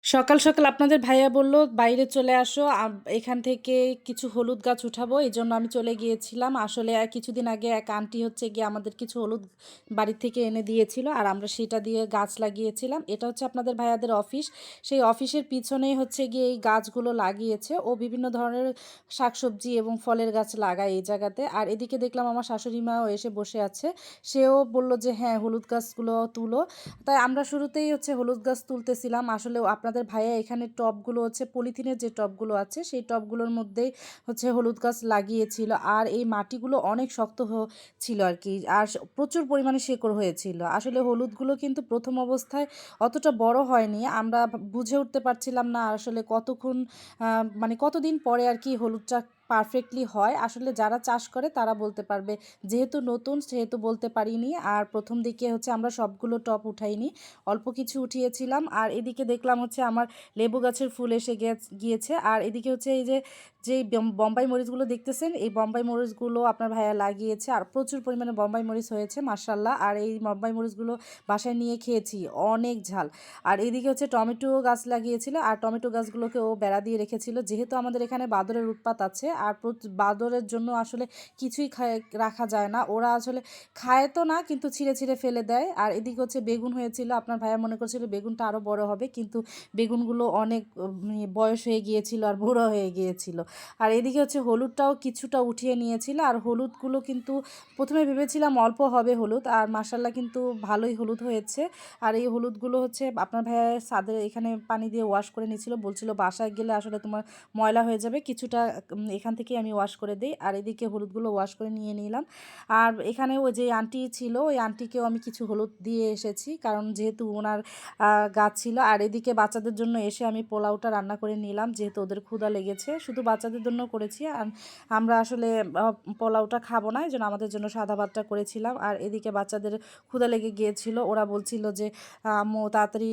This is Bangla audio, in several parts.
সকাল, সকাল আপনাদের ভাইয়া বলল, "বাইরে চলে আসো। এখান থেকে কিছু হলুদ গাছ উঠাবো।" এজন্য আমি চলে গিয়েছিলাম। আসলে কিছুদিন আগে এক আন্টি হচ্ছে গিয়ে আমাদের কিছু হলুদ বাড়ি থেকে এনে দিয়েছিল। আর আমরা সেটা দিয়ে গাছ লাগিয়েছিলাম। এটা হচ্ছে আপনাদের ভাইয়াদের অফিস। সেই অফিসের পিছনেই হচ্ছে গিয়ে এই গাছগুলো লাগিয়েছে। ও বিভিন্ন ধরনের শাকসবজি এবং ফলের গাছ লাগায় এই জায়গাতে। আর এদিকে দেখলাম আমার শাশুড়ি মাও এসে বসে আছে। সেও বলল যে, "হ্যাঁ, হলুদ গাছগুলো তুলো।" তাই আমরা শুরুতেই হচ্ছে হলুদ গাছ তুলতেছিলাম। আসলেও আপনাদের ভাইয়া এখানে টবগুলো হচ্ছে পলিথিনের যে টবগুলো আছে সেই টবগুলোর মধ্যেই হচ্ছে হলুদ গাছ লাগিয়েছিল। আর এই মাটিগুলো অনেক শক্ত ছিল আর কি। আর প্রচুর পরিমাণে শেকড় হয়েছিল। আসলে হলুদগুলো কিন্তু প্রথম অবস্থায় অতটা বড় হয়নি। আমরা বুঝে উঠতে পারছিলাম না আসলে কতক্ষণ মানে কতদিন পরে আর কি হলুদটা পারফেক্টলি হয়। আসলে যারা চাষ করে তারা বলতে পারবে। যেহেতু নতুন সেহেতু বলতে পারিনি। আর প্রথম দিকে হচ্ছে আমরা সবগুলো টব উঠাইনি, অল্প কিছু উঠিয়েছিলাম। আর এদিকে দেখলাম হচ্ছে আমার লেবু গাছের ফুল এসে গিয়েছে। আর এদিকে হচ্ছে এই যে যেই বম্বাই মরিচগুলো দেখতেছেন, এই বম্বাই মরিচগুলো আপনার ভাইয়া লাগিয়েছে। আর প্রচুর পরিমাণে বম্বাই মরিচ হয়েছে মাশাআল্লাহ। আর এই বম্বাই মরিচগুলো বাসায় নিয়ে খেয়েছি, অনেক ঝাল। আর এদিকে হচ্ছে টমেটো গাছ লাগিয়েছিল। আর টমেটো গাছগুলোকে ও বেড়া দিয়ে রেখেছিল। যেহেতু আমাদের এখানে বাদরের উৎপাত আছে, আর বাদরের জন্য আসলে কিছুই রাখা যায় না। ওরা আসলে খায় তো না, কিন্তু ছিঁড়ে ছিঁড়ে ফেলে দেয়। আর এদিকে হচ্ছে বেগুন হয়েছিল। আপনার ভাইয়া মনে করছিল বেগুনটা আরও বড় হবে, কিন্তু বেগুনগুলো অনেক বয়স হয়ে গিয়েছিল আর বুড়ো হয়ে গিয়েছিল। আর এদিকে হচ্ছে হলুদটাও কিছুটা উঠিয়ে নিয়েছিল। আর হলুদগুলো কিন্তু প্রথমে ভেবেছিলাম অল্প হবে হলুদ, আর মাসাল্লাহ কিন্তু ভালোই হলুদ হয়েছে। আর এই হলুদগুলো হচ্ছে আপনার ভাইয়া ছাদে এখানে পানি দিয়ে ওয়াশ করে নিয়েছিল, বলছিল বাসায় গেলে আসলে তোমার ময়লা হয়ে যাবে, কিছুটা এখান থেকে আমি ওয়াশ করে দিই। আর এদিকে হলুদগুলো ওয়াশ করে নিয়ে নিলাম। আর এখানে ওই যে আন্টি ছিল, ওই আন্টিকেও আমি কিছু হলুদ দিয়ে এসেছি, কারণ যেহেতু ওনার গাছ ছিল। আর এদিকে বাচ্চাদের জন্য এসে আমি পোলাওটা রান্না করে নিলাম, যেহেতু ওদের ক্ষুধা লেগেছে। শুধু বাচ্চাদের জন্য করেছি, আর আমরা আসলে পোলাওটা খাবো না, এই জন্য আমাদের জন্য সাদা ভাতটা করেছিলাম। আর এদিকে বাচ্চাদের ক্ষুধা লেগে গিয়েছিল, ওরা বলছিল যে আম্মু তাড়াতাড়ি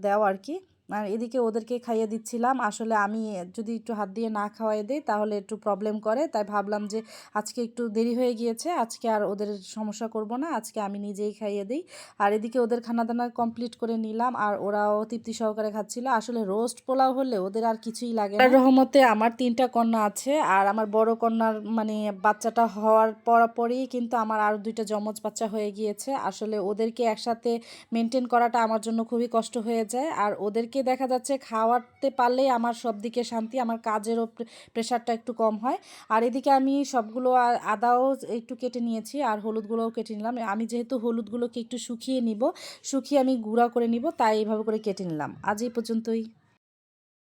দাও আর কি। আর এদিকে ওদেরকে খাইয়ে দিচ্ছিলাম। আসলে আমি যদি একটু হাত দিয়ে না খাওয়াই দিই তাহলে একটু প্রবলেম করে, তাই ভাবলাম যে আজকে একটু দেরি হয়ে গিয়েছে, আজকে আর ওদের সমস্যা করব না, আজকে আমি নিজেই খাইয়ে দিই। আর এদিকে ওদের খানাদানা কমপ্লিট করে নিলাম, আর ওরাও তৃপ্তি সহকারে খাচ্ছিল। আসলে রোস্ট পোলাও হলে ওদের আর কিছুই লাগে না। আল্লাহর রহমতে আমার 3টা কন্যা আছে, আর আমার বড় কন্যার মানে বাচ্চাটা হওয়ার পরই কিন্তু আমার আর 2টা যমজ বাচ্চা হয়ে গিয়েছে। আসলে ওদেরকে একসাথে মেনটেন করাটা আমার জন্য খুবই কষ্ট হয়ে যায়। আর ওদেরকে দেখা যাচ্ছে খাওয়াতে পারলেই আমার সব দিকে শান্তি, আমার কাজেরও প্রেশারটা একটু কম হয়। আর এদিকে আমি সবগুলো আদাও একটু কেটে নিয়েছি, আর হলুদগুলোও কেটে নিলাম। আমি যেহেতু হলুদগুলোকে একটু শুকিয়ে নিব, শুকিয়ে আমি গুঁড়া করে নিব, তাই এইভাবে করে কেটে নিলাম। আজ এই পর্যন্তই।